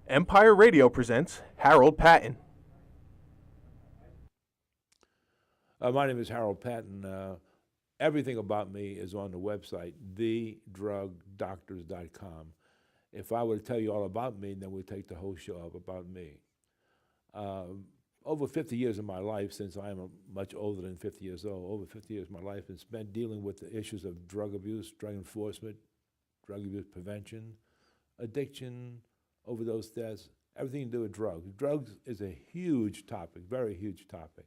Empire Radio presents Harold Patin. My name is Harold Patin. Everything about me is on the website, thedrugdoctors.com. If I were to tell you all about me, then we'd take the whole show up about me. Over 50 years of my life, since I am much older than 50 years old, over 50 years of my life has spent dealing with the issues of drug abuse, drug enforcement, drug abuse prevention, addiction, overdose deaths, everything to do with drugs. Drugs is a huge topic, very huge topic.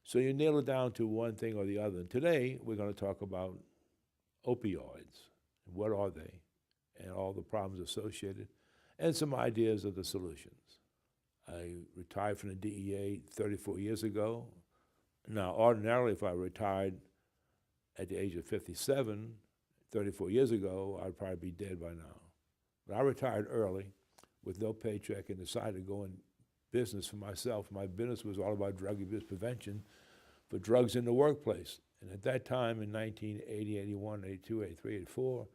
So you nail it down to one thing or the other. And today we're going to talk about opioids. What are they? And all the problems associated, and some ideas of the solutions. I retired from the DEA 34 years ago. Now, ordinarily, if I retired at the age of 57, 34 years ago, I'd probably be dead by now. But I retired early with no paycheck and decided to go in business for myself. My business was all about drug abuse prevention for drugs in the workplace. And at that time, in 1980, 81, 82, 83, 84,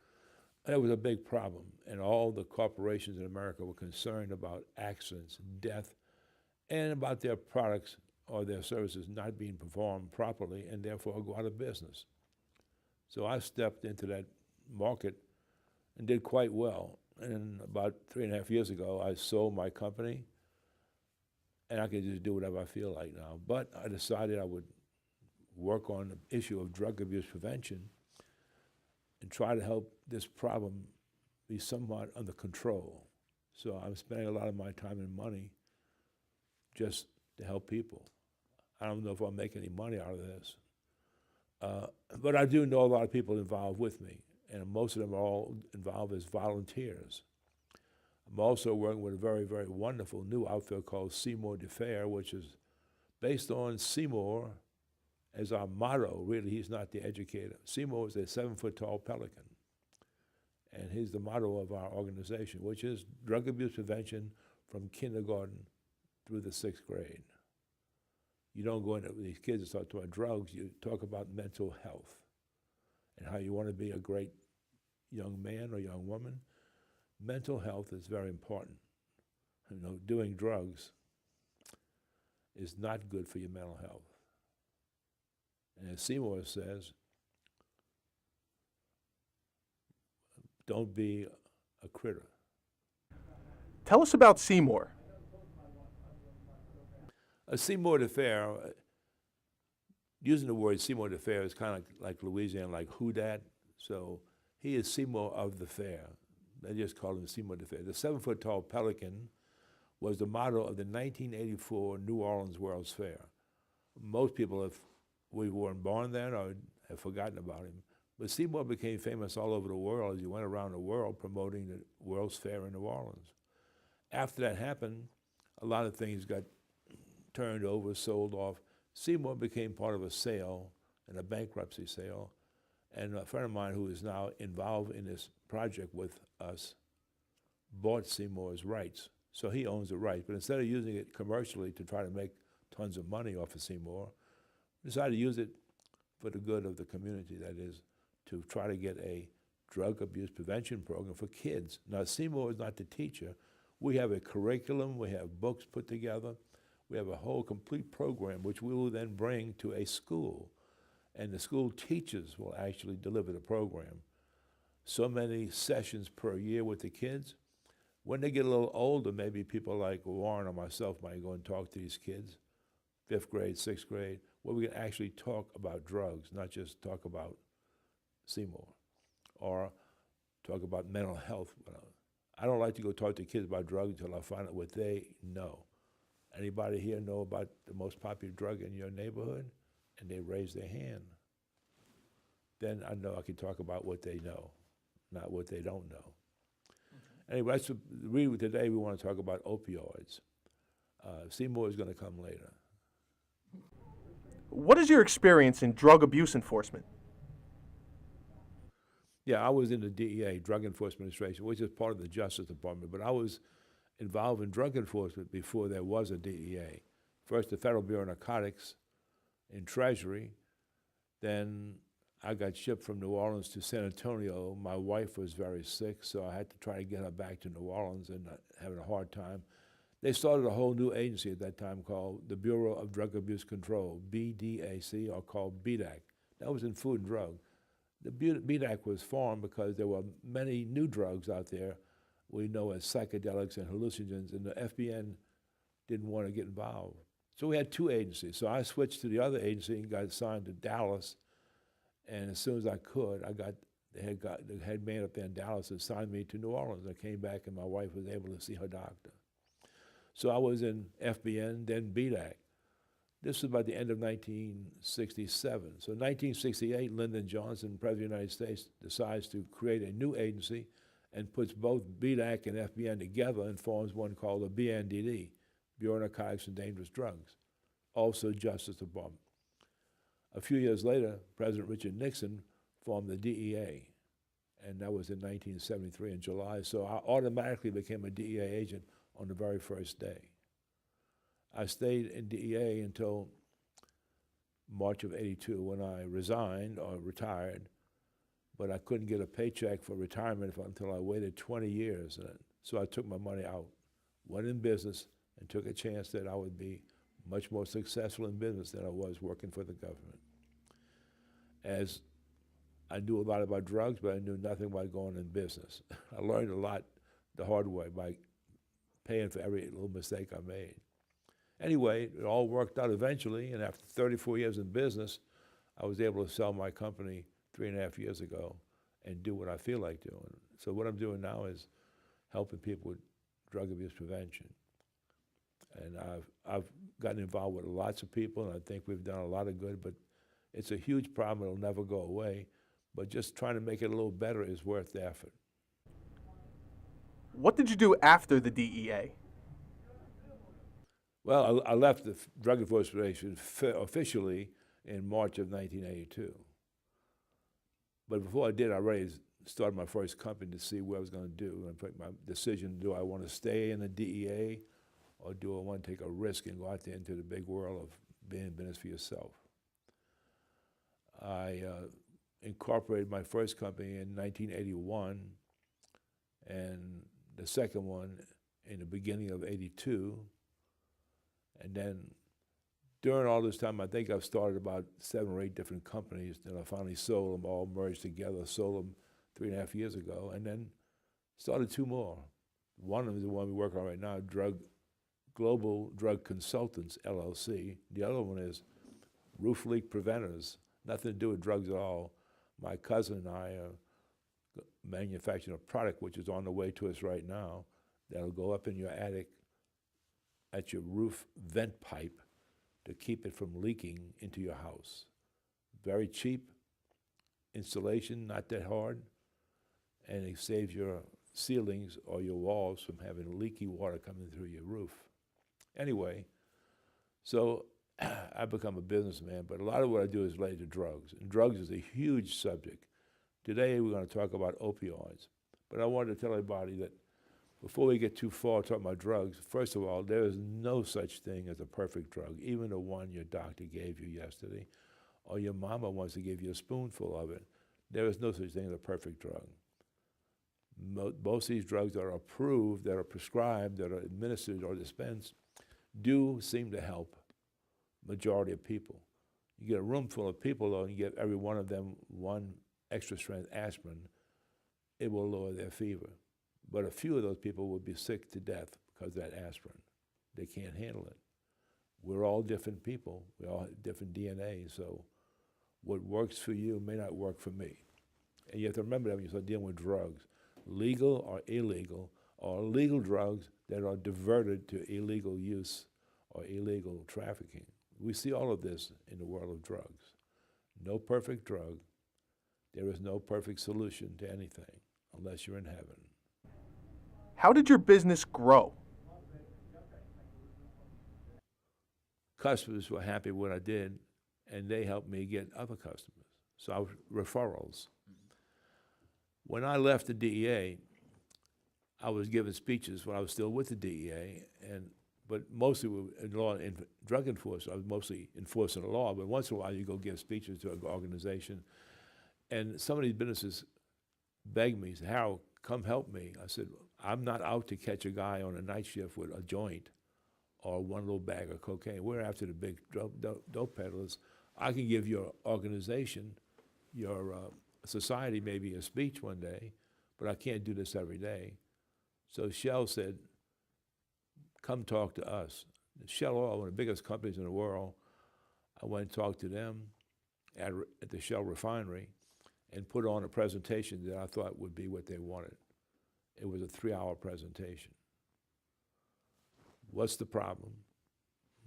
that was a big problem. And all the corporations in America were concerned about accidents, death, and about their products or their services not being performed properly and therefore go out of business. So I stepped into that market and did quite well. And about 3.5 years ago, I sold my company, and I could just do whatever I feel like now. But I decided I would work on the issue of drug abuse prevention and try to help this problem be somewhat under control. So I'm spending a lot of my time and money just to help people. I don't know if I'll make any money out of this. But I do know a lot of people involved with me, and most of them are all involved as volunteers. I'm also working with a very, very wonderful new outfit called Seymour DeFair, which is based on Seymour as our motto. Really, he's not the educator. Seymour is a 7-foot-tall pelican, and he's the motto of our organization, which is drug abuse prevention from kindergarten through the 6th grade. You don't go into these kids and start talking about drugs. You talk about mental health and how you want to be a great young man or young woman. Mental health is very important. You know, doing drugs is not good for your mental health. And as Seymour says, don't be a critter. Tell us about Seymour. Seymour DeFair, using the word Seymour DeFair is kind of like Louisiana, like who dat. So he is Seymour of the Fair. They just call him Seymour DeFair. The 7-foot-tall pelican was the motto of the 1984 New Orleans World's Fair. Most people, if we weren't born then, or have forgotten about him. But Seymour became famous all over the world as he went around the world promoting the World's Fair in New Orleans. After that happened, a lot of things got turned over, sold off. Seymour became part of a sale, and a bankruptcy sale, and a friend of mine who is now involved in this project with us bought Seymour's rights. So he owns the rights, but instead of using it commercially to try to make tons of money off of Seymour, we decided to use it for the good of the community, that is, to try to get a drug abuse prevention program for kids. Now, Seymour is not the teacher. We have a curriculum, we have books put together, we have a whole complete program which we will then bring to a school, and the school teachers will actually deliver the program. So many sessions per year with the kids. When they get a little older, maybe people like Warren or myself might go and talk to these kids, 5th grade, 6th grade, where we can actually talk about drugs, not just talk about Seymour, or talk about mental health. I don't like to go talk to kids about drugs until I find out what they know. Anybody here know about the most popular drug in your neighborhood? And they raise their hand. Then I know I can talk about what they know, not what they don't know. Anyway, today we want to talk about opioids. Seymour is going to come later. What is your experience in drug abuse enforcement? Yeah, I was in the DEA, Drug Enforcement Administration, which is part of the Justice Department, but I was involved in drug enforcement before there was a DEA. First, the Federal Bureau of Narcotics in Treasury, then I got shipped from New Orleans to San Antonio. My wife was very sick, so I had to try to get her back to New Orleans and having a hard time. They started a whole new agency at that time called the Bureau of Drug Abuse Control, BDAC, or called BDAC. That was in food and drug. The BDAC was formed because there were many new drugs out there we know as psychedelics and hallucinogens, and the FBN didn't want to get involved. So we had two agencies. So I switched to the other agency and got assigned to Dallas. And as soon as I could, the head man up there in Dallas assigned me to New Orleans. I came back and my wife was able to see her doctor. So I was in FBN, then BDAC. This was about the end of 1967. So in 1968, Lyndon Johnson, President of the United States, decides to create a new agency and puts both BDAC and FBN together and forms one called the BNDD, Bureau of Narcotics and Dangerous Drugs, also Justice Department. A few years later, President Richard Nixon formed the DEA, and that was in 1973 in July, so I automatically became a DEA agent on the very first day. I stayed in DEA until March of '82 when I resigned or retired, but I couldn't get a paycheck for retirement until I waited 20 years. So I took my money out, went in business, and took a chance that I would be much more successful in business than I was working for the government. As I knew a lot about drugs, but I knew nothing about going in business. I learned a lot the hard way by paying for every little mistake I made. Anyway, it all worked out eventually, and after 34 years in business, I was able to sell my company 3.5 years ago and do what I feel like doing. So what I'm doing now is helping people with drug abuse prevention. And I've gotten involved with lots of people, and I think we've done a lot of good, but it's a huge problem. It'll never go away. But just trying to make it a little better is worth the effort. What did you do after the DEA? Well, I left the Drug Enforcement Agency officially in March of 1982. But before I did, I already started my first company to see what I was going to do and make my decision, do I want to stay in the DEA or do I want to take a risk and go out there into the big world of being in business for yourself? I incorporated my first company in 1981 and the second one in the beginning of '82. And then during all this time, I think I've started about 7 or 8 different companies. Then I finally sold them, all merged together, sold them 3.5 years ago, and then started 2 more. One of them is the one we work on right now, Global Drug Consultants, LLC. The other one is Roof Leak Preventers, nothing to do with drugs at all. My cousin and I are manufacturing a product which is on the way to us right now that'll go up in your attic at your roof vent pipe to keep it from leaking into your house. Very cheap installation, not that hard, and it saves your ceilings or your walls from having leaky water coming through your roof. Anyway, so I've become a businessman, but a lot of what I do is related to drugs, and drugs is a huge subject. Today we're going to talk about opioids, but I wanted to tell everybody that before we get too far talking about drugs, first of all, there is no such thing as a perfect drug, even the one your doctor gave you yesterday, or your mama wants to give you a spoonful of it. There is no such thing as a perfect drug. Most of these drugs that are approved, that are prescribed, that are administered or dispensed, do seem to help majority of people. You get a room full of people, though, and you give every one of them one extra strength aspirin, it will lower their fever. But a few of those people will be sick to death because of that aspirin. They can't handle it. We're all different people. We all have different DNA, so what works for you may not work for me. And you have to remember that when you start dealing with drugs, legal or illegal, or legal drugs that are diverted to illegal use or illegal trafficking. We see all of this in the world of drugs. No perfect drug. There is no perfect solution to anything unless you're in heaven. How did your business grow? Customers were happy with what I did, and they helped me get other customers. So I was referrals. When I left the DEA, I was giving speeches when I was still with the DEA, but mostly in law and drug enforcement. I was mostly enforcing the law, but once in a while you go give speeches to an organization. And some of these businesses begged me, said, Harold, come help me. I said, I'm not out to catch a guy on a night shift with a joint or one little bag of cocaine. We're after the big dope peddlers. I can give your organization, your society, maybe a speech one day, but I can't do this every day. So Shell said, come talk to us. Shell Oil, one of the biggest companies in the world, I went and talked to them at the Shell refinery and put on a presentation that I thought would be what they wanted. It was a 3-hour presentation. What's the problem?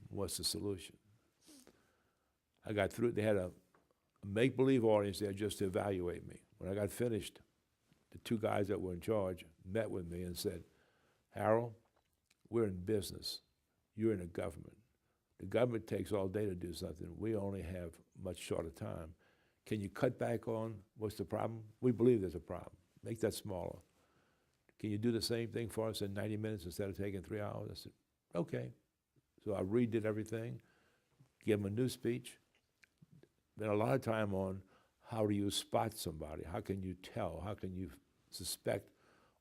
What's the solution? I got through, they had a make-believe audience there just to evaluate me. When I got finished, the 2 guys that were in charge met with me and said, Harold, we're in business. You're in a government. The government takes all day to do something. We only have much shorter time. Can you cut back on what's the problem? We believe there's a problem. Make that smaller. Can you do the same thing for us in 90 minutes instead of taking 3 hours? I said, okay. So I redid everything, gave them a new speech. Spent a lot of time on how do you spot somebody? How can you tell? How can you suspect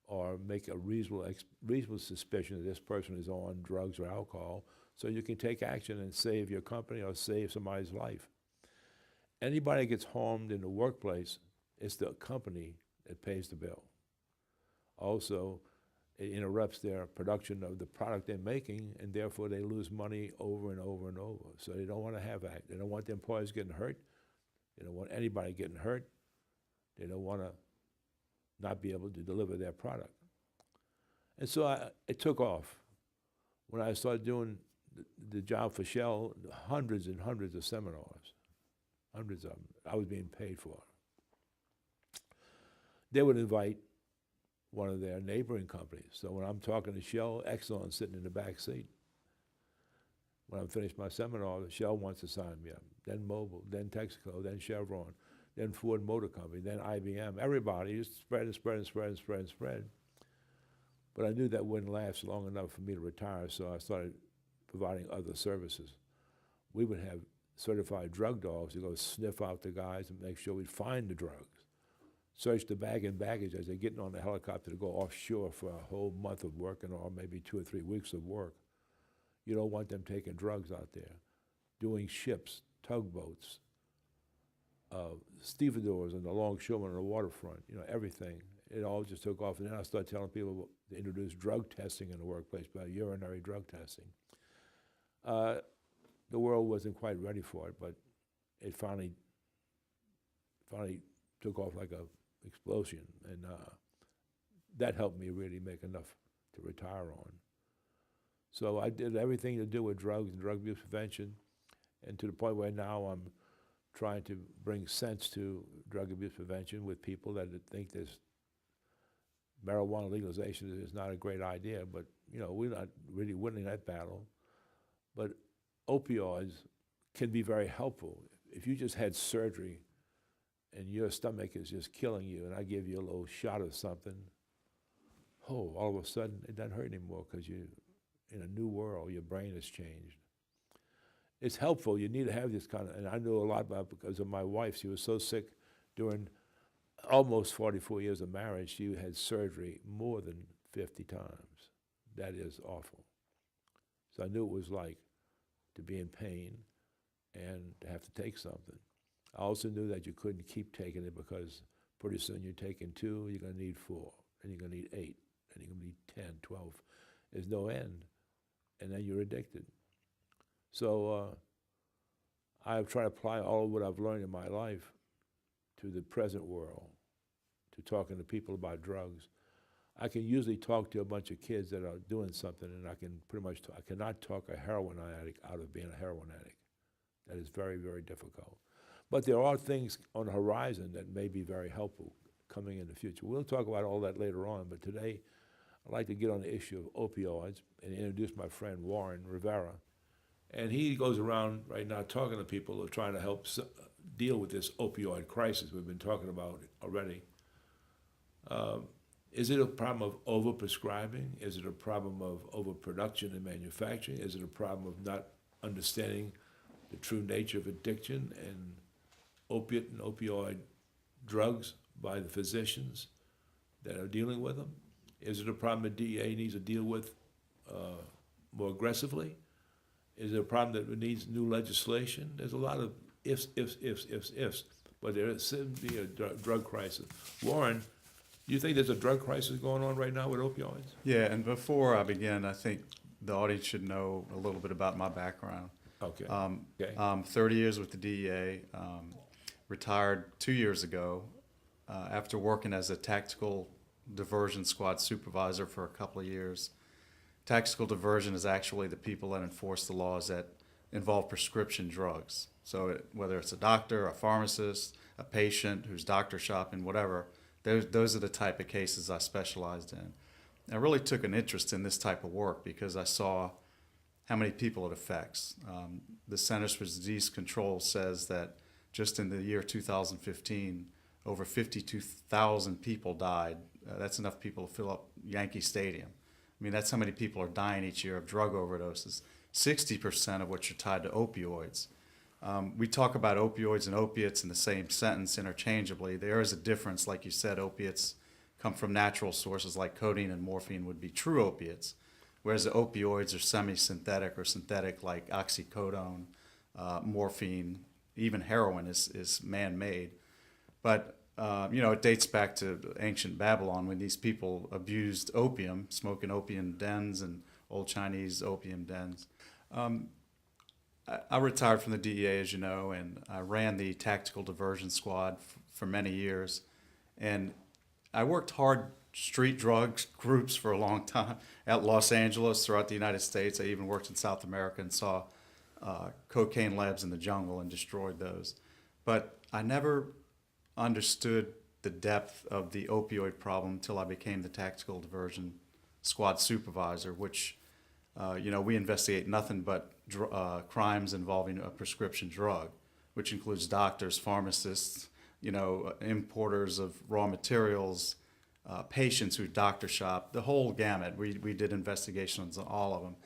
or make a reasonable suspicion that this person is on drugs or alcohol so you can take action and save your company or save somebody's life? Anybody that gets harmed in the workplace, it's the company that pays the bill. Also, it interrupts their production of the product they're making, and therefore they lose money over and over and over. So they don't want to have that. They don't want the employees getting hurt. They don't want anybody getting hurt. They don't want to not be able to deliver their product. And so it took off. When I started doing the job for Shell, hundreds and hundreds of seminars, hundreds of them, I was being paid for. They would invite one of their neighboring companies. So when I'm talking to Shell, Exxon's sitting in the back seat. When I'm finished my seminar, Shell wants to sign me up. Then Mobil, then Texaco, then Chevron, then Ford Motor Company, then IBM. Everybody just spread and spread and spread and spread and spread. But I knew that wouldn't last long enough for me to retire, so I started providing other services. We would have certified drug dogs to go sniff out the guys and make sure we'd find the drugs. Search the bag and baggage as they're getting on the helicopter to go offshore for a whole month of work or maybe 2 or 3 weeks of work. You don't want them taking drugs out there, doing ships, tugboats, stevedores and the longshoremen on the waterfront, everything. It all just took off. And then I started telling people to introduce drug testing in the workplace, by urinary drug testing. The world wasn't quite ready for it, but it finally took off like a explosion, and that helped me really make enough to retire on. So I did everything to do with drugs and drug abuse prevention, and to the point where now I'm trying to bring sense to drug abuse prevention with people that think this marijuana legalization is not a great idea, but we're not really winning that battle. But opioids can be very helpful. If you just had surgery and your stomach is just killing you, and I give you a little shot of something, all of a sudden it doesn't hurt anymore because you're in a new world, your brain has changed. It's helpful. You need to have this kind of, and I knew a lot about it because of my wife. She was so sick during almost 44 years of marriage, she had surgery more than 50 times. That is awful. So I knew it was like to be in pain and to have to take something. I also knew that you couldn't keep taking it because pretty soon you're taking 2, you're going to need 4, and you're going to need 8, and you're going to need 10, 12. There's no end, and then you're addicted. So I've tried to apply all of what I've learned in my life to the present world, to talking to people about drugs. I can usually talk to a bunch of kids that are doing something, and I can pretty much I cannot talk a heroin addict out of being a heroin addict. That is very, very difficult. But there are things on the horizon that may be very helpful coming in the future. We'll talk about all that later on, but today I'd like to get on the issue of opioids and introduce my friend Warren Rivera. And he goes around right now talking to people who are trying to help deal with this opioid crisis we've been talking about already. Is it a problem of overprescribing? Is it a problem of overproduction and manufacturing? Is it a problem of not understanding the true nature of addiction and opiate and opioid drugs by the physicians that are dealing with them? Is it a problem that DEA needs to deal with more aggressively? Is it a problem that needs new legislation? There's a lot of ifs, but there seems to be a drug crisis. Warren, do you think there's a drug crisis going on right now with opioids? Yeah, and before I begin, I think the audience should know a little bit about my background. Okay. 30 years with the DEA, retired 2 years ago after working as a tactical diversion squad supervisor for a couple of years. Tactical diversion is actually the people that enforce the laws that involve prescription drugs. So whether it's a doctor, a pharmacist, a patient who's doctor shopping, whatever, those are the type of cases I specialized in. I really took an interest in this type of work because I saw how many people it affects. The Centers for Disease Control says that just in the year 2015, over 52,000 people died. That's enough people to fill up Yankee Stadium. I mean, that's how many people are dying each year of drug overdoses, 60% of which are tied to opioids. We talk about opioids and opiates in the same sentence interchangeably. There is a difference. Like you said, opiates come from natural sources like codeine and morphine would be true opiates, whereas the opioids are semi-synthetic or synthetic like oxycodone, morphine, even heroin is man-made. But it dates back to ancient Babylon when these people abused opium, smoking opium dens and old Chinese opium dens. I retired from the DEA, as you know, and I ran the tactical diversion squad for many years. And I worked hard street drugs groups for a long time at Los Angeles, throughout the United States. I even worked in South America and saw cocaine labs in the jungle and destroyed those. But I never understood the depth of the opioid problem until I became the tactical diversion squad supervisor, which, we investigate nothing but crimes involving a prescription drug, which includes doctors, pharmacists, importers of raw materials, patients who doctor shop, the whole gamut. We did investigations on all of them.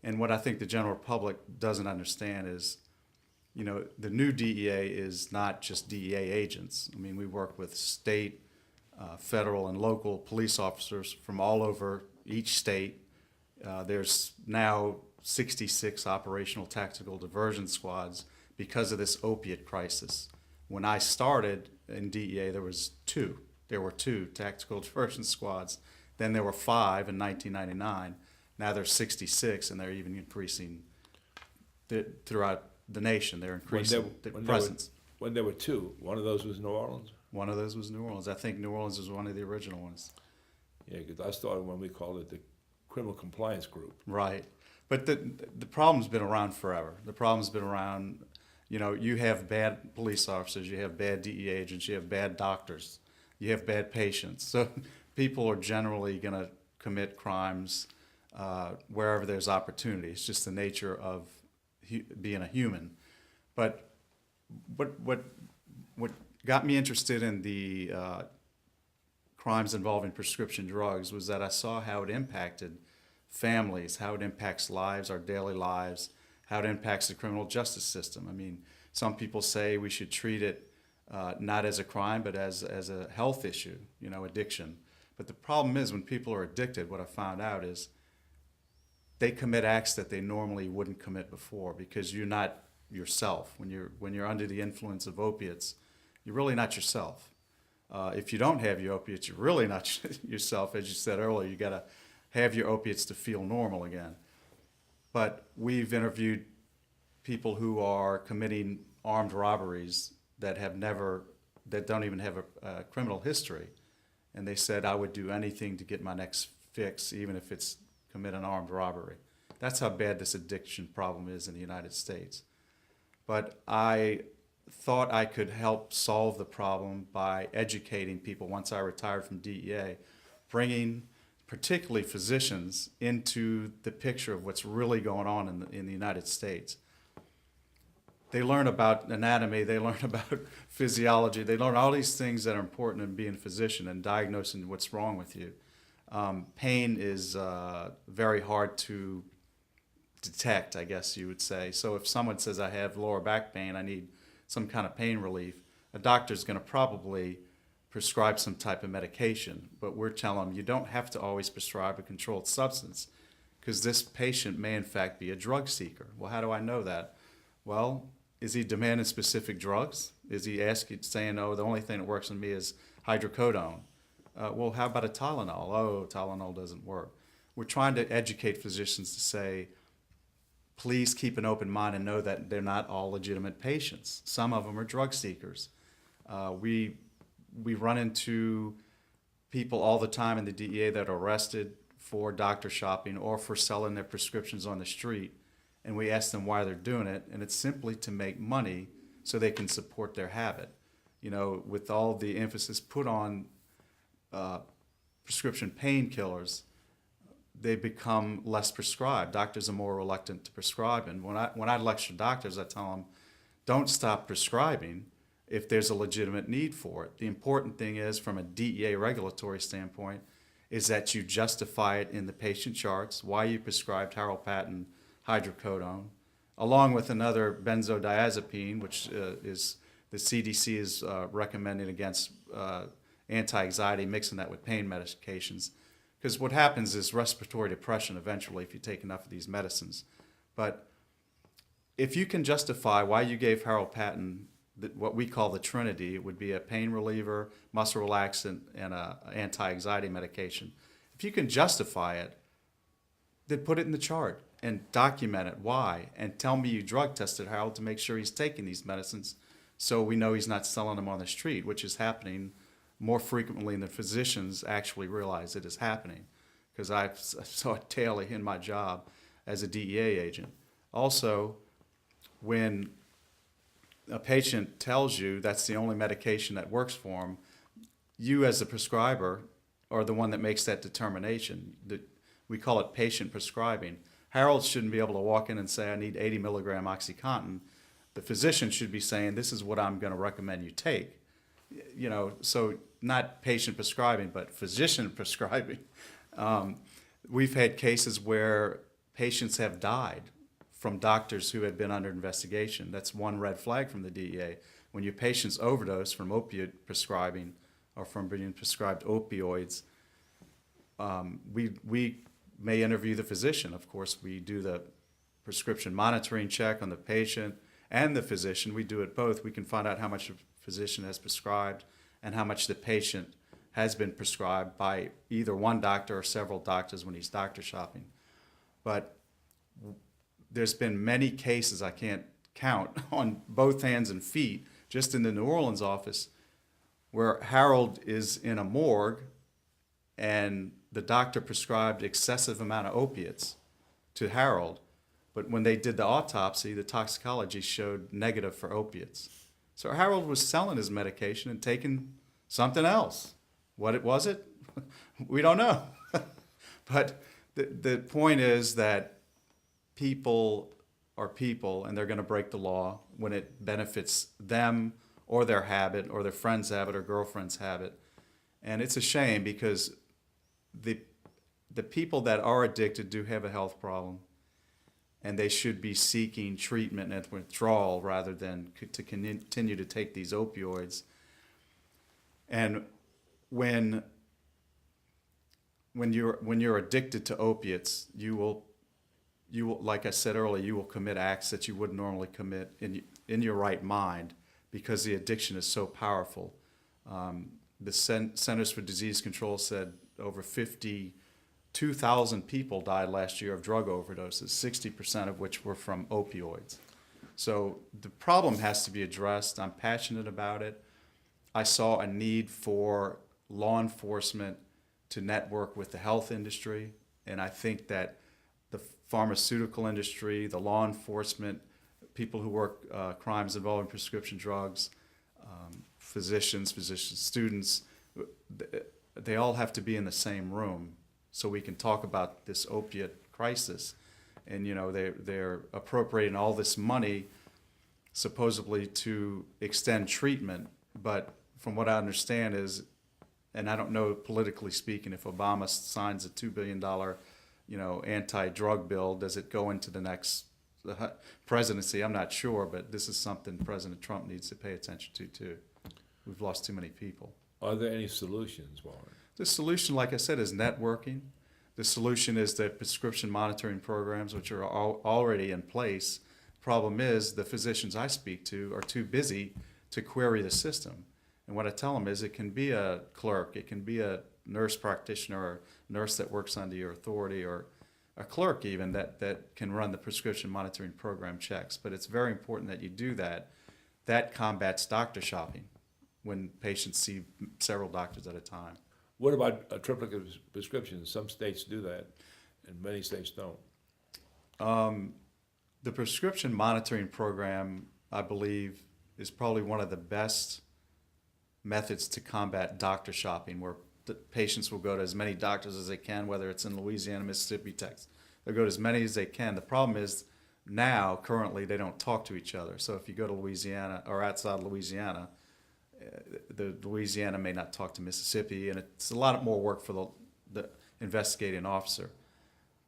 And what I think the general public doesn't understand is, the new DEA is not just DEA agents. I mean, we work with state, federal, and local police officers from all over each state. There's now 66 operational tactical diversion squads because of this opiate crisis. When I started in DEA, there were two tactical diversion squads. Then there were 5 in 1999. Now there's 66, and they're even increasing throughout the nation. They're increasing their presence. When there were 2, one of those was New Orleans? One of those was New Orleans. I think New Orleans was one of the original ones. Yeah, because I started when we called it the Criminal Compliance Group. Right. But the problem's been around forever. The problem's been around, you have bad police officers, you have bad DEA agents, you have bad doctors, you have bad patients. So people are generally going to commit crimes wherever there's opportunity. It's just the nature of being a human. But what got me interested in the crimes involving prescription drugs was that I saw how it impacted families, how it impacts lives, our daily lives, how it impacts the criminal justice system. I mean, some people say we should treat it not as a crime, but as a health issue, addiction. But the problem is when people are addicted, what I found out is they commit acts that they normally wouldn't commit before because you're not yourself. When you're under the influence of opiates, you're really not yourself. If you don't have your opiates, you're really not yourself. As you said earlier, you got to have your opiates to feel normal again. But we've interviewed people who are committing armed robberies that don't even have a criminal history. And they said, I would do anything to get my next fix, even if it's commit an armed robbery. That's how bad this addiction problem is in the United States. But I thought I could help solve the problem by educating people once I retired from DEA, bringing particularly physicians into the picture of what's really going on in the United States. They learn about anatomy, they learn about physiology, they learn all these things that are important in being a physician and diagnosing what's wrong with you. Pain is very hard to detect, I guess you would say. So if someone says I have lower back pain, I need some kind of pain relief, a doctor's going to probably prescribe some type of medication, but we're telling them you don't have to always prescribe a controlled substance because this patient may in fact be a drug seeker. Well, how do I know that? Well, is he demanding specific drugs? Is he saying, oh, the only thing that works on me is hydrocodone? Well, how about a Tylenol? Oh, Tylenol doesn't work. We're trying to educate physicians to say, please keep an open mind and know that they're not all legitimate patients. Some of them are drug seekers. We run into people all the time in the DEA that are arrested for doctor shopping or for selling their prescriptions on the street, and we ask them why they're doing it, and it's simply to make money so they can support their habit. You know, with all the emphasis put on prescription painkillers, they become less prescribed. Doctors are more reluctant to prescribe, and when I lecture doctors, I tell them, don't stop prescribing if there's a legitimate need for it. The important thing is, from a DEA regulatory standpoint, is that you justify it in the patient charts, why you prescribed Harold Patin hydrocodone, along with another benzodiazepine, which is the CDC is recommending against anti-anxiety, mixing that with pain medications. Because what happens is respiratory depression eventually if you take enough of these medicines. But if you can justify why you gave Harold Patin what we call the Trinity, it would be a pain reliever, muscle relaxant, and an anti-anxiety medication. If you can justify it, then put it in the chart and document it, why, and tell me you drug tested Harold to make sure he's taking these medicines so we know he's not selling them on the street, which is happening more frequently than physicians actually realize it is happening, because I saw it daily in my job as a DEA agent. Also, when a patient tells you that's the only medication that works for them, you as the prescriber are the one that makes that determination. We call it patient prescribing. Harold shouldn't be able to walk in and say, I need 80 milligram OxyContin. The physician should be saying, this is what I'm going to recommend you take. You know, so not patient prescribing, but physician prescribing. We've had cases where patients have died from doctors who had been under investigation. That's one red flag from the DEA. When your patients overdose from opioid prescribing or from being prescribed opioids, we may interview the physician. Of course, we do the prescription monitoring check on the patient and the physician. We do it both. We can find out how much the physician has prescribed and how much the patient has been prescribed by either one doctor or several doctors when he's doctor shopping. But there's been many cases, I can't count, on both hands and feet, just in the New Orleans office, where Harold is in a morgue and the doctor prescribed excessive amount of opiates to Harold, but when they did the autopsy, the toxicology showed negative for opiates. So Harold was selling his medication and taking something else. What was it? We don't know. But the point is that people are people, and they're going to break the law when it benefits them or their habit or their friend's habit or girlfriend's habit. And it's a shame because the people that are addicted do have a health problem, and they should be seeking treatment and withdrawal rather than to continue to take these opioids. And when you're addicted to opiates, you will, like I said earlier, you will commit acts that you wouldn't normally commit in your right mind because the addiction is so powerful. The Centers for Disease Control said over 52,000 people died last year of drug overdoses, 60% of which were from opioids. So the problem has to be addressed. I'm passionate about it. I saw a need for law enforcement to network with the health industry, and I think that the pharmaceutical industry, the law enforcement, people who work crimes involving prescription drugs, physicians, students, they all have to be in the same room so we can talk about this opiate crisis. And you know, they're appropriating all this money supposedly to extend treatment, but from what I understand is, and I don't know politically speaking, if Obama signs a $2 billion anti-drug bill, does it go into the next presidency? I'm not sure, but this is something President Trump needs to pay attention to too. We've lost too many people. Are there any solutions, Warren? The solution, like I said, is networking. The solution is the prescription monitoring programs, which are already in place. Problem is, the physicians I speak to are too busy to query the system. And what I tell them is it can be a clerk, it can be a nurse practitioner or nurse that works under your authority, or a clerk even that can run the prescription monitoring program checks. But it's very important that you do that. That combats doctor shopping when patients see several doctors at a time. What about triplicate prescriptions? Some states do that, and many states don't. The prescription monitoring program, I believe, is probably one of the best methods to combat doctor shopping, where the patients will go to as many doctors as they can, whether it's in Louisiana, Mississippi, Texas. They'll go to as many as they can. The problem is now, currently, they don't talk to each other. So if you go to Louisiana or outside Louisiana, the Louisiana may not talk to Mississippi, and it's a lot more work for the investigating officer.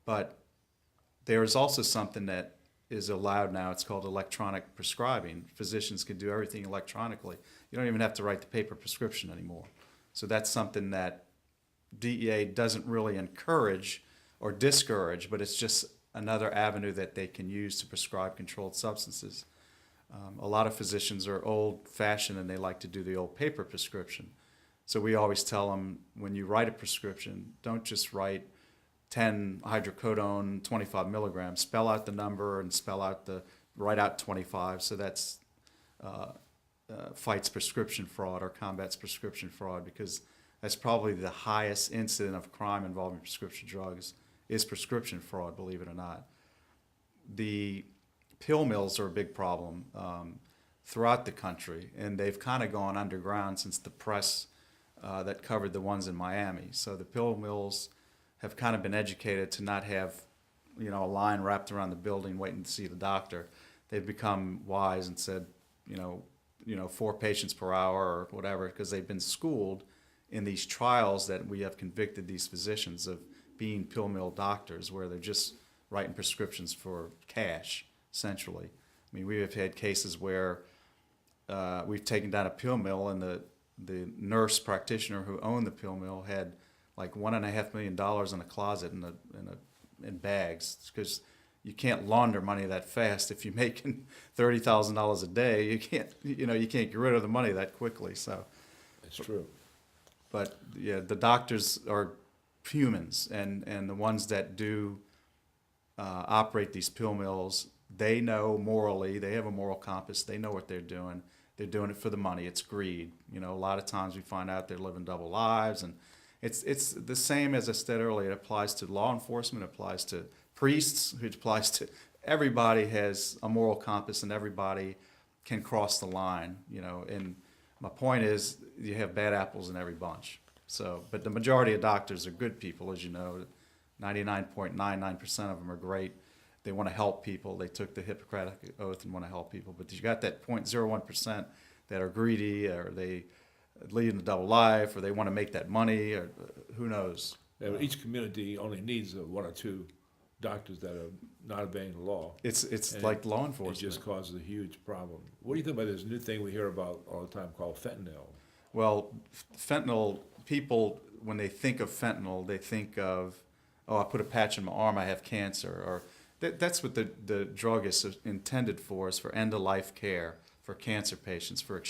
But there is also something that is allowed now. It's called electronic prescribing. Physicians can do everything electronically. You don't even have to write the paper prescription anymore. So that's something that DEA doesn't really encourage or discourage, but it's just another avenue that they can use to prescribe controlled substances. A lot of physicians are old-fashioned and they like to do the old paper prescription. So we always tell them, when you write a prescription, don't just write 10 hydrocodone 25 milligrams. Spell out the number and write out 25. So that's fights prescription fraud or combats prescription fraud, because that's probably the highest incident of crime involving prescription drugs is prescription fraud, believe it or not. The pill mills are a big problem throughout the country, and they've kind of gone underground since the press that covered the ones in Miami. So the pill mills have kind of been educated to not have, a line wrapped around the building waiting to see the doctor. They've become wise and said, 4 patients per hour or whatever, because they've been schooled in these trials that we have convicted these physicians of being pill mill doctors, where they're just writing prescriptions for cash, essentially. I mean, we have had cases where we've taken down a pill mill, and the nurse practitioner who owned the pill mill had like $1.5 million in a closet in bags, because you can't launder money that fast. If you're making $30,000 a day, you can't get rid of the money that quickly. So It's true. But yeah, the doctors are humans, and the ones that do operate these pill mills, they know morally, they have a moral compass, they know what they're doing. They're doing it for the money. It's greed. A lot of times we find out they're living double lives, and it's the same as I said earlier. It applies to law enforcement, it applies to priests, it applies to everybody. Has a moral compass, and everybody can cross the line. And my point is, you have bad apples in every bunch. So, but the majority of doctors are good people, as you know. 99.99% of them are great. They want to help people. They took the Hippocratic Oath and want to help people. But you got that 0.01% that are greedy, or they lead a double life, or they want to make that money, or who knows. Yeah, but each community only needs 1 or 2 doctors that are not obeying the law. It's And like law enforcement. It just causes a huge problem. What do you think about this new thing we hear about all the time called fentanyl? Well, fentanyl, people, when they think of fentanyl, they think of, I put a patch in my arm, I have cancer. Or that's what the drug is intended for, is for end-of-life care for cancer patients, for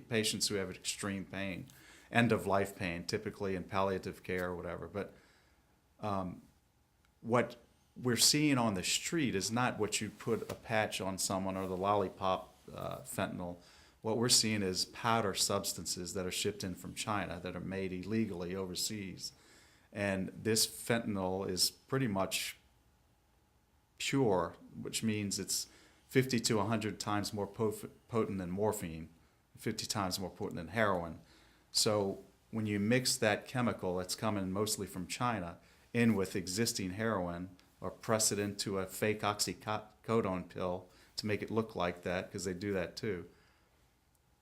patients who have extreme pain, end-of-life pain, typically in palliative care or whatever. But what we're seeing on the street is not what you put a patch on someone, or the lollipop fentanyl. What we're seeing is powder substances that are shipped in from China that are made illegally overseas. And this fentanyl is pretty much pure, which means it's 50 to 100 times more potent than morphine, 50 times more potent than heroin. So when you mix that chemical that's coming mostly from China in with existing heroin, or press it into a fake oxycodone pill to make it look like that, because they do that too,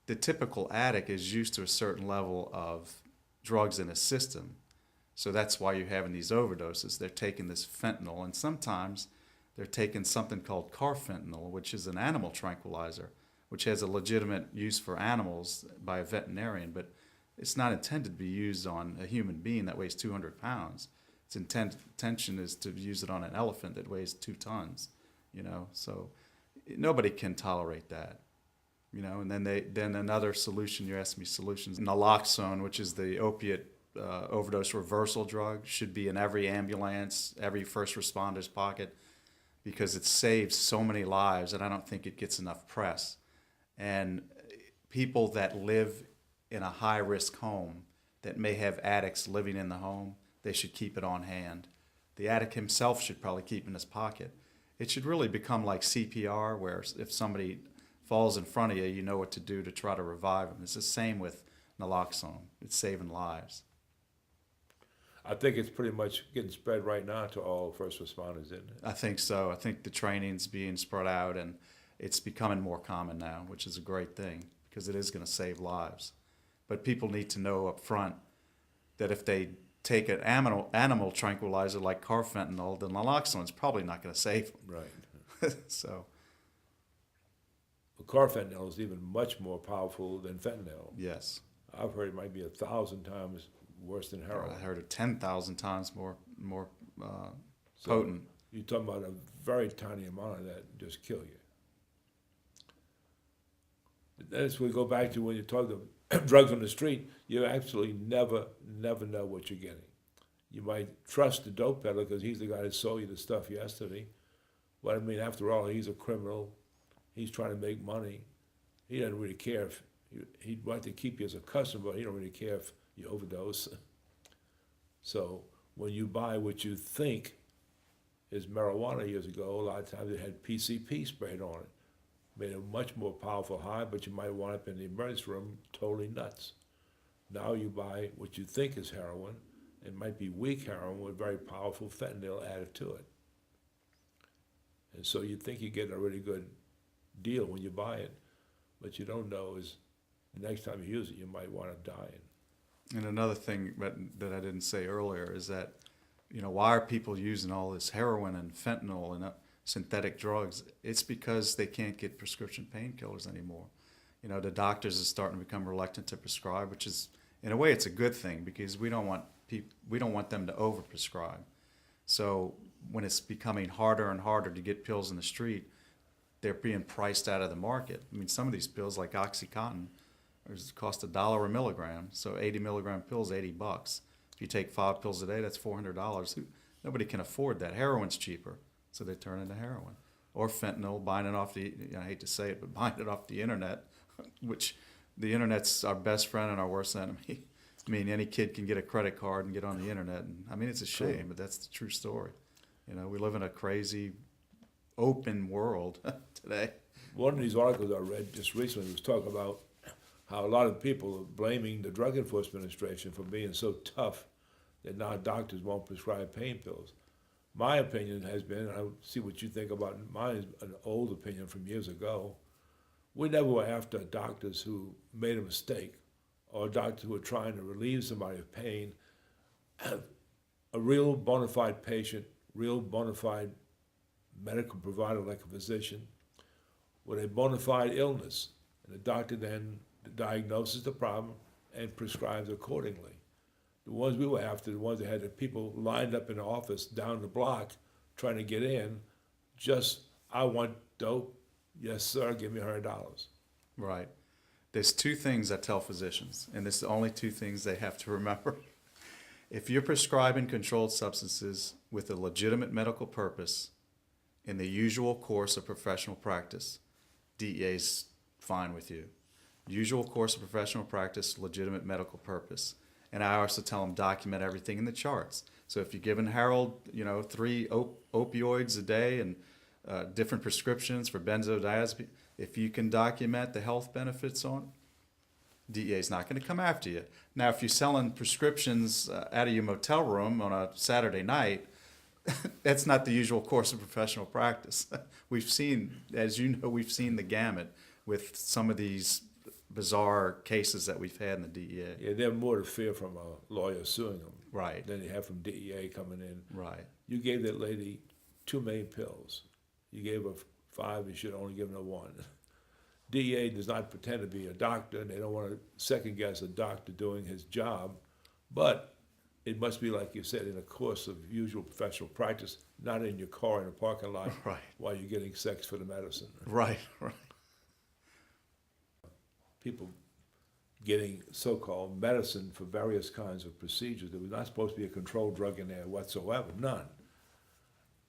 the typical addict is used to a certain level of drugs in his system. So that's why you're having these overdoses. They're taking this fentanyl, and sometimes they're taking something called carfentanil, which is an animal tranquilizer, which has a legitimate use for animals by a veterinarian, but it's not intended to be used on a human being that weighs 200 pounds. Its intention is to use it on an elephant that weighs 2 tons, so nobody can tolerate that. And then another solution, you asked me solutions, naloxone, which is the opiate overdose reversal drug, should be in every ambulance, every first responder's pocket, because it saves so many lives, and I don't think it gets enough press. And people that live in a high-risk home that may have addicts living in the home, they should keep it on hand. The addict himself should probably keep it in his pocket. It should really become like CPR, where if somebody falls in front of you, you know what to do to try to revive them. It's the same with naloxone. It's saving lives. I think it's pretty much getting spread right now to all first responders, isn't it? I think so. I think the training's being spread out, and it's becoming more common now, which is a great thing because it is going to save lives. But people need to know up front that if they take an animal tranquilizer like carfentanil, then naloxone is probably not going to save them. Right. So, But carfentanil is even much more powerful than fentanyl. yes. I've heard it might be 1,000 times worse than heroin. I heard it 10,000 times more So potent. You're talking about a very tiny amount of that just kill you. That's we go back to when you talk of drugs on the street. You actually never know what you're getting. You might trust the dope peddler because he's the guy that sold you the stuff yesterday. But I mean, after all, he's a criminal. He's trying to make money. He doesn't really care if he'd want to keep you as a customer, but he don't really care if you overdose. So when you buy what you think is marijuana years ago, a lot of times it had PCP sprayed on it. Made a much more powerful high, but you might wind up in the emergency room totally nuts. Now you buy what you think is heroin. It might be weak heroin with very powerful fentanyl added to it. And so you think you get a really good deal when you buy it, but you don't know is the next time you use it, you might wind up dying. And another thing that I didn't say earlier is that, why are people using all this heroin and fentanyl and synthetic drugs? It's because they can't get prescription painkillers anymore. The doctors are starting to become reluctant to prescribe, which is, in a way, it's a good thing because we don't want them to overprescribe. So when it's becoming harder and harder to get pills in the street, they're being priced out of the market. I mean, some of these pills, like OxyContin, cost $1 a milligram. So 80 milligram pills, $80. If you take 5 pills a day, that's $400. Nobody can afford that. Heroin's cheaper, so they turn into heroin. Or fentanyl, buying it off I hate to say it, but buying it off the internet, which the internet's our best friend and our worst enemy. I mean, any kid can get a credit card and get on the internet. And I mean, it's a shame, but that's the true story. We live in a crazy, open world today. One of these articles I read just recently was talking about how a lot of people are blaming the Drug Enforcement Administration for being so tough that now doctors won't prescribe pain pills. My opinion has been, and I see what you think about it, mine is an old opinion from years ago, we never were after doctors who made a mistake or doctors who were trying to relieve somebody of pain. A real bona fide patient, real bona fide medical provider like a physician with a bona fide illness, and the doctor then diagnoses the problem and prescribes accordingly. The ones we were after, the ones that had the people lined up in the office down the block trying to get in, I want dope, yes sir, give me $100. Right. There's 2 things I tell physicians, and it's the only 2 things they have to remember. If you're prescribing controlled substances with a legitimate medical purpose in the usual course of professional practice, DEA's fine with you. Usual course of professional practice, legitimate medical purpose. And I also tell them document everything in the charts. So if you're giving Harold, 3 opioids a day and different prescriptions for benzodiazepine, if you can document the health benefits on it, DEA's not going to come after you. Now, if you're selling prescriptions out of your motel room on a Saturday night, that's not the usual course of professional practice. We've seen the gamut with some of these bizarre cases that we've had in the DEA. Yeah, they have more to fear from a lawyer suing them Right. than they have from DEA coming in. Right. You gave that lady 2 million pills. You gave her 5, you should have only given her 1. DEA does not pretend to be a doctor, and they don't want to second guess a doctor doing his job, but it must be, like you said, in a course of usual professional practice, not in your car in a parking lot Right. while you're getting sex for the medicine. Right, right. People getting so-called medicine for various kinds of procedures. There was not supposed to be a controlled drug in there whatsoever, none.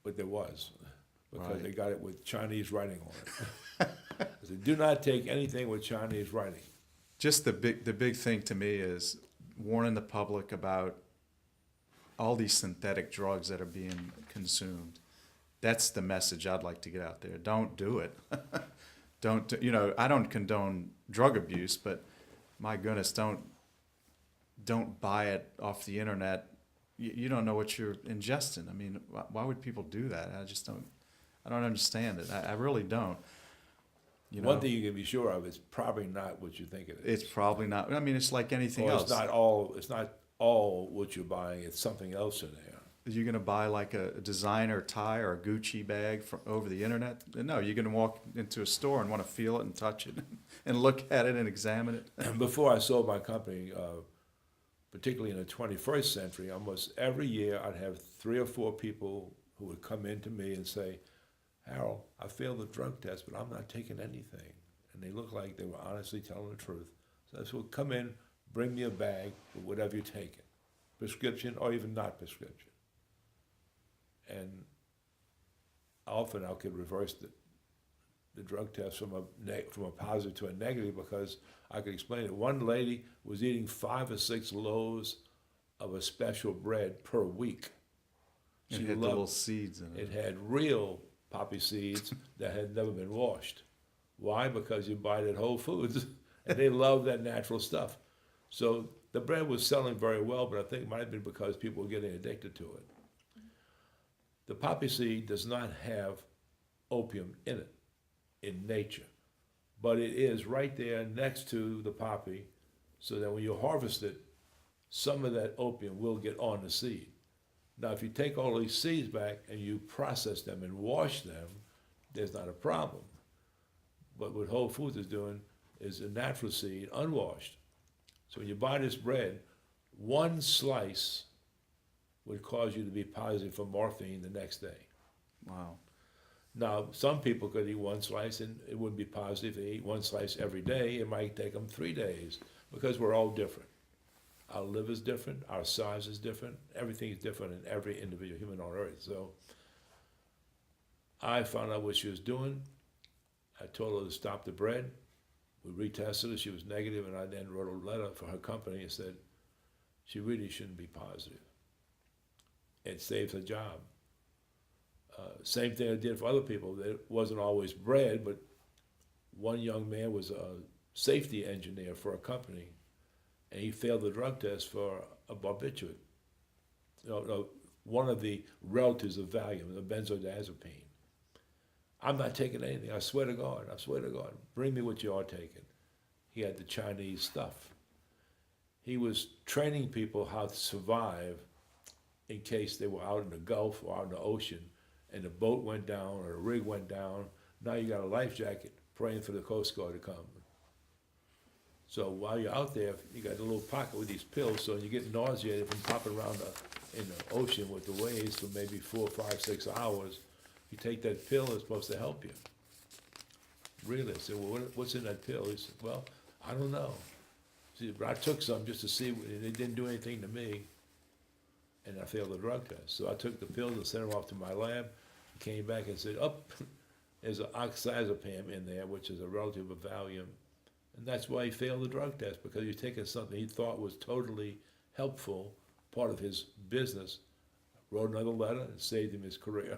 But there was, because Right. they got it with Chinese writing on it. They do not take anything with Chinese writing. Just the big thing to me is warning the public about all these synthetic drugs that are being consumed. That's the message I'd like to get out there. Don't do it. Don't, you know, I don't condone drug abuse, but my goodness, don't buy it off the internet. You don't know what you're ingesting. I mean, why would people do that? I don't understand it. I really don't. You know, One thing you can be sure of, it's probably not what you think it is. it's probably not. I mean, it's like anything Or else. it's not all what you're buying, it's something else in there. You're going to buy like a designer tie or a Gucci bag from over the internet? No, you're going to walk into a store and want to feel it and touch it and look at it and examine it. And before I sold my company, particularly in the 21st century, almost every year I'd have 3 or 4 people who would come in to me and say, Harold, I failed the drug test, but I'm not taking anything. And they looked like they were honestly telling the truth. So I said, well, come in, bring me a bag with whatever you're taking, prescription or even not prescription. And often I could reverse the drug test from a positive to a negative because I could explain it. One lady was eating 5 or 6 loaves of a special bread per week. It had the little seeds in it. It had real poppy seeds that had never been washed. Why? Because you buy it at Whole Foods, and they love that natural stuff. So the bread was selling very well, but I think it might have been because people were getting addicted to it. The poppy seed does not have opium in it, in nature, but it is right there next to the poppy, so that when you harvest it, some of that opium will get on the seed. Now, if you take all these seeds back and you process them and wash them, there's not a problem. But what Whole Foods is doing is a natural seed, unwashed. So when you buy this bread, 1 slice would cause you to be positive for morphine the next day. Wow. Now, some people could eat 1 slice and it wouldn't be positive. If they eat 1 slice every day, it might take them 3 days because we're all different. Our liver's different, our size is different, everything is different in every individual human on earth. So I found out what she was doing. I told her to stop the bread. We retested her, she was negative, and I then wrote a letter for her company and said, she really shouldn't be positive. It saves her job. Same thing I did for other people. It wasn't always bread, but one young man was a safety engineer for a company, and he failed the drug test for a barbiturate, one of the relatives of Valium, the benzodiazepine. I'm not taking anything. I swear to God. Bring me what you are taking. He had the Chinese stuff. He was training people how to survive in case they were out in the Gulf or out in the ocean and the boat went down or the rig went down. Now you got a life jacket praying for the Coast Guard to come. So while you're out there, you got a little pocket with these pills, so you get nauseated from popping around in the ocean with the waves for maybe 4, 5, 6 hours. You take that pill, it's supposed to help you. Really? I said, well, what's in that pill? He said, well, I don't know. See, but I took some just to see, and it didn't do anything to me, and I failed the drug test. So I took the pills and sent them off to my lab, came back and said, there's an oxazepam in there, which is a relative of Valium. And that's why he failed the drug test, because he was taking something he thought was totally helpful, part of his business. Wrote another letter and saved him his career.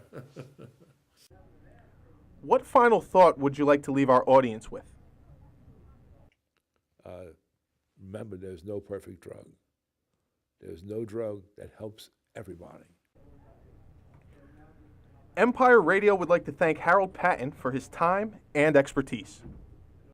What final thought would you like to leave our audience with? Remember, there's no perfect drug. There's no drug that helps everybody. Empire Radio would like to thank Harold Patin for his time and expertise.